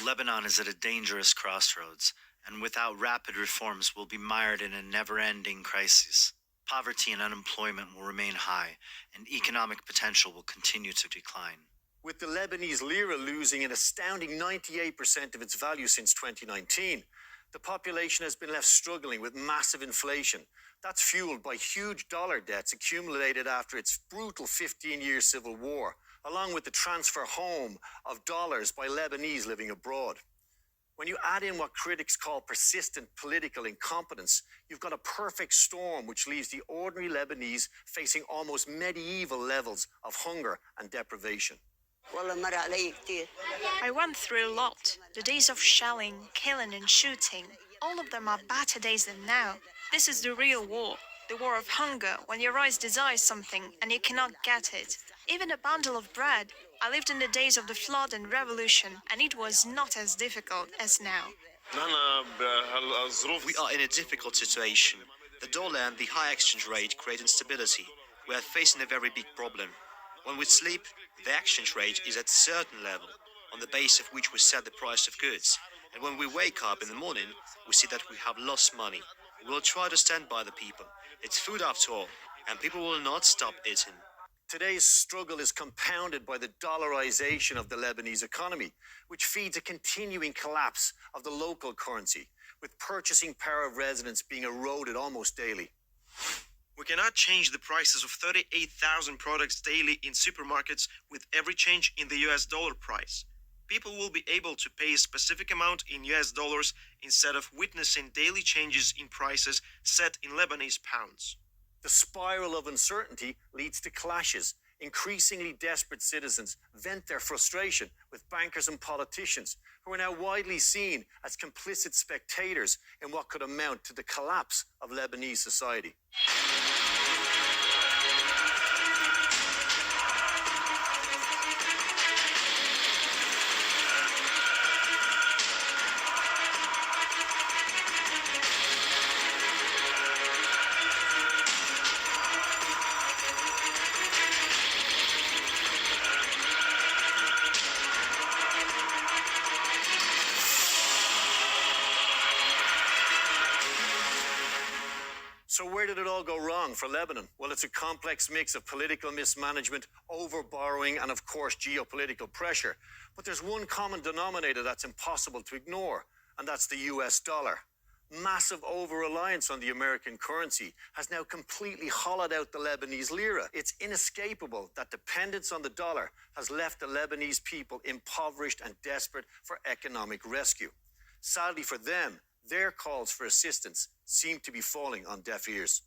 Lebanon is at a dangerous crossroads, and without rapid reforms will be mired in a never-ending crisis. Poverty and unemployment will remain high, and economic potential will continue to decline. With the Lebanese lira losing an astounding 98% of its value since 2019, the population has been left struggling with massive inflation. That's fueled by huge dollar debts accumulated after its brutal 15-year civil war, along with the transfer home of dollars by Lebanese living abroad. When you add in what critics call persistent political incompetence, you've got a perfect storm which leaves the ordinary Lebanese facing almost medieval levels of hunger and deprivation. I went through a lot. The days of shelling, killing and shooting. All of them are better days than now. This is the real war. The war of hunger, when your eyes desire something and you cannot get it. Even a bundle of bread. I lived in the days of the flood and revolution, and it was not as difficult as now. We are in a difficult situation. The dollar and the high exchange rate create instability. We are facing a very big problem. When we sleep, the exchange rate is at a certain level, on the base of which we set the price of goods. And when we wake up in the morning, we see that we have lost money. We will try to stand by the people. It's food after all, and people will not stop eating. Today's struggle is compounded by the dollarization of the Lebanese economy, which feeds a continuing collapse of the local currency, with purchasing power of residents being eroded almost daily. We cannot change the prices of 38,000 products daily in supermarkets with every change in the US dollar price. People will be able to pay a specific amount in US dollars instead of witnessing daily changes in prices set in Lebanese pounds. The spiral of uncertainty leads to clashes. Increasingly desperate citizens vent their frustration with bankers and politicians, who are now widely seen as complicit spectators in what could amount to the collapse of Lebanese society. So where did it all go wrong for Lebanon? Well, it's a complex mix of political mismanagement, over-borrowing, and of course, geopolitical pressure. But there's one common denominator that's impossible to ignore, and that's the US dollar. Massive over-reliance on the American currency has now completely hollowed out the Lebanese lira. It's inescapable that dependence on the dollar has left the Lebanese people impoverished and desperate for economic rescue. Sadly for them, their calls for assistance seem to be falling on deaf ears.